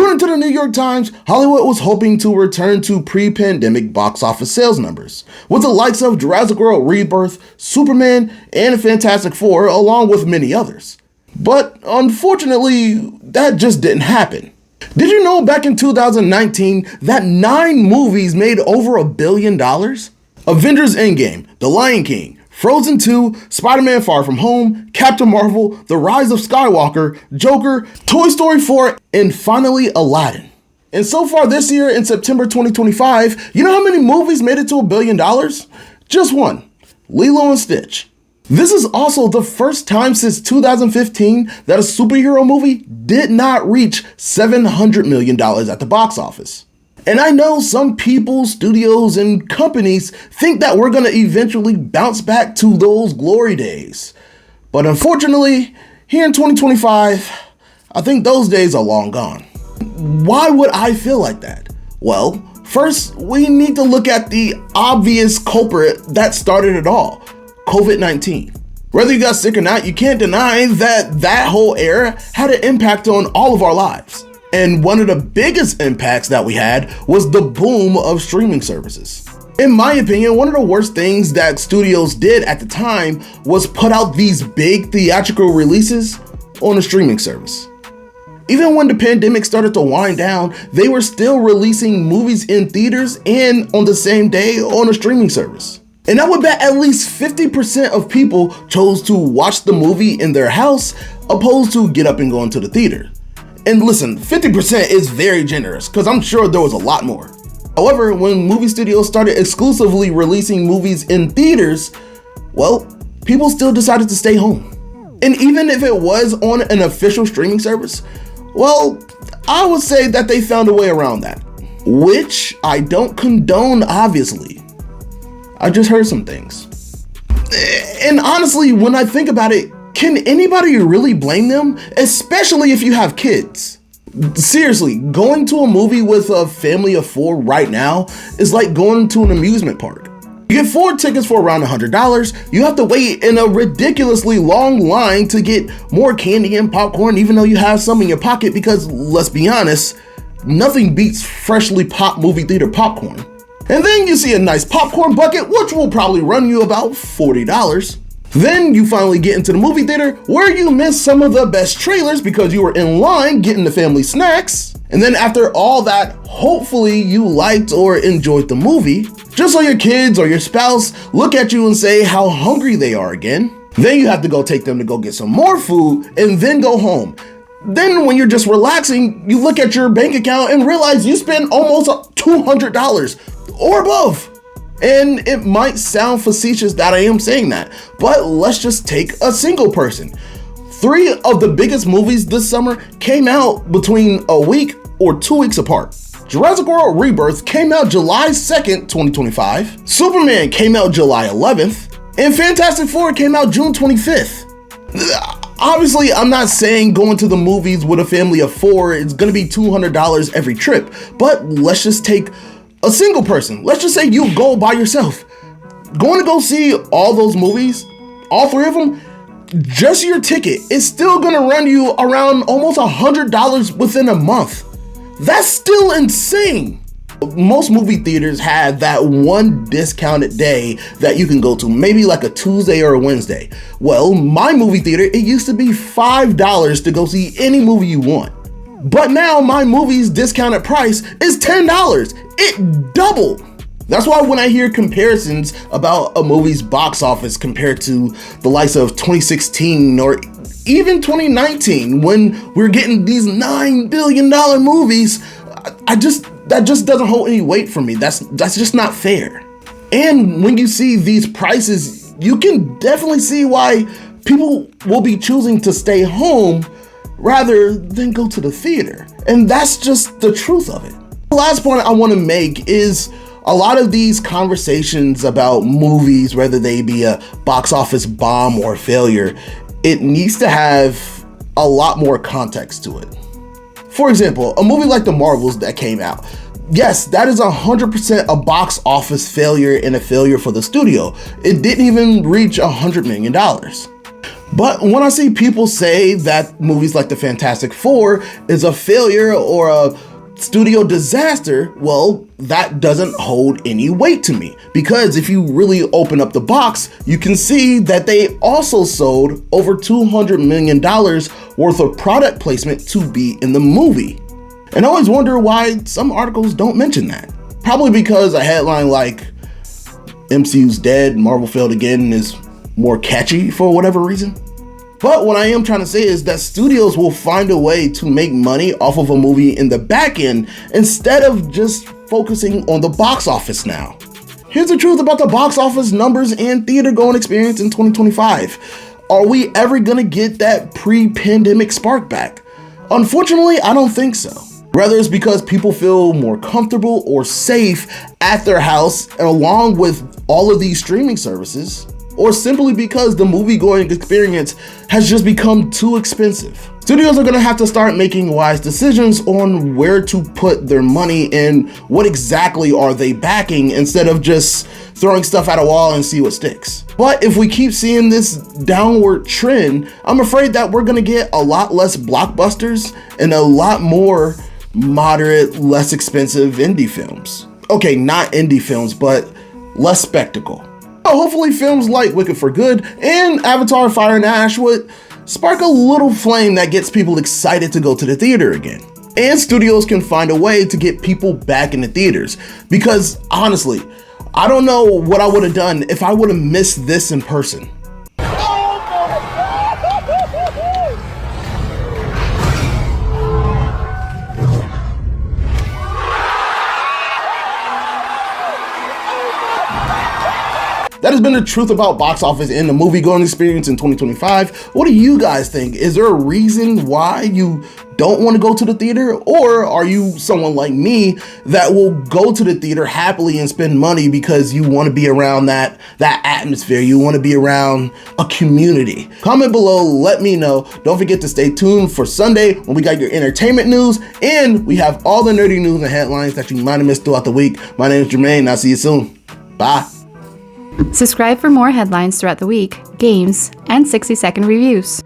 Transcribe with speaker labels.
Speaker 1: According to the New York Times, Hollywood was hoping to return to pre-pandemic box office sales numbers, with the likes of Jurassic World Rebirth, Superman, and Fantastic Four, along with many others. But unfortunately, that just didn't happen. Did you know back in 2019 that 9 movies made over $1 billion? Avengers Endgame, The Lion King, Frozen 2, Spider-Man Far From Home, Captain Marvel, The Rise of Skywalker, Joker, Toy Story 4, and finally Aladdin. And so far this year in September 2025, you know how many movies made it to $1 billion? Just one, Lilo and Stitch. This is also the first time since 2015 that a superhero movie did not reach $700 million at the box office. And I know some people, studios, and companies think that we're going to eventually bounce back to those glory days. But unfortunately, here in 2025, I think those days are long gone. Why would I feel like that? Well, first, we need to look at the obvious culprit that started it all, COVID-19. Whether you got sick or not, you can't deny that whole era had an impact on all of our lives. And one of the biggest impacts that we had was the boom of streaming services. In my opinion, one of the worst things that studios did at the time was put out these big theatrical releases on a streaming service. Even when the pandemic started to wind down, they were still releasing movies in theaters and on the same day on a streaming service. And I would bet at least 50% of people chose to watch the movie in their house opposed to get up and go into the theater. And listen, 50% is very generous because I'm sure there was a lot more. However, when movie studios started exclusively releasing movies in theaters, well, people still decided to stay home. And even if it was on an official streaming service, well, I would say that they found a way around that, which I don't condone, obviously. I just heard some things. And honestly, when I think about it, can anybody really blame them? Especially if you have kids. Seriously, going to a movie with a family of 4 right now is like going to an amusement park. You get 4 tickets for around $100. You have to wait in a ridiculously long line to get more candy and popcorn, even though you have some in your pocket, because let's be honest, nothing beats freshly popped movie theater popcorn. And then you see a nice popcorn bucket, which will probably run you about $40. Then you finally get into the movie theater where you miss some of the best trailers because you were in line getting the family snacks. And then after all that, hopefully you liked or enjoyed the movie, just so your kids or your spouse look at you and say how hungry they are again. Then you have to go take them to go get some more food and then go home. Then when you're just relaxing, you look at your bank account and realize you spent almost $200 or above. And it might sound facetious that I am saying that, but let's just take a single person. 3 of the biggest movies this summer came out between a week or 2 weeks apart. Jurassic World Rebirth came out July 2nd, 2025. Superman came out July 11th. And Fantastic Four came out June 25th. Obviously, I'm not saying going to the movies with a family of 4 is gonna be $200 every trip, but let's just take a single person. Let's just say you go by yourself. Going to go see all those movies, all 3 of them, just your ticket is still gonna run you around almost $100 within a month. That's still insane. Most movie theaters have that one discounted day that you can go to, maybe like a Tuesday or a Wednesday. Well, my movie theater, it used to be $5 to go see any movie you want. But now my movie's discounted price is $10. It doubled. That's why when I hear comparisons about a movie's box office compared to the likes of 2016 or even 2019, when we're getting these $9 billion movies, that just doesn't hold any weight for me. That's just not fair. And when you see these prices, you can definitely see why people will be choosing to stay home rather than go to the theater. And that's just the truth of it. The last point I want to make is a lot of these conversations about movies, whether they be a box office bomb or failure, it needs to have a lot more context to it. For example, a movie like The Marvels that came out. Yes, that is 100% a box office failure and a failure for the studio. It didn't even reach $100 million. But when I see people say that movies like the Fantastic Four is a failure or a studio disaster, well, that doesn't hold any weight to me, because if you really open up the box, you can see that they also sold over $200 million worth of product placement to be in the movie. And I always wonder why some articles don't mention that. Probably because a headline like MCU's dead, Marvel failed again is more catchy for whatever reason. But what I am trying to say is that studios will find a way to make money off of a movie in the back end instead of just focusing on the box office now. Here's the truth about the box office numbers and theater going experience in 2025. Are we ever gonna get that pre-pandemic spark back? Unfortunately, I don't think so. Whether it's because people feel more comfortable or safe at their house along with all of these streaming services, or simply because the movie-going experience has just become too expensive. Studios are gonna have to start making wise decisions on where to put their money and what exactly are they backing, instead of just throwing stuff at a wall and see what sticks. But if we keep seeing this downward trend, I'm afraid that we're gonna get a lot less blockbusters and a lot more moderate, less expensive indie films. Okay, not indie films, but less spectacle. Hopefully films like Wicked for Good and Avatar Fire and Ash would spark a little flame that gets people excited to go to the theater again. And studios can find a way to get people back in the theaters, because honestly, I don't know what I would have done if I would have missed this in person. That has been the truth about box office and the movie-going experience in 2025. What do you guys think? Is there a reason why you don't want to go to the theater? Or are you someone like me that will go to the theater happily and spend money because you want to be around that atmosphere? You want to be around a community? Comment below, let me know. Don't forget to stay tuned for Sunday when we got your entertainment news, and we have all the nerdy news and headlines that you might have missed throughout the week. My name is Jermaine. I'll see you soon. Bye.
Speaker 2: Subscribe for more headlines throughout the week, games, and 60-second reviews.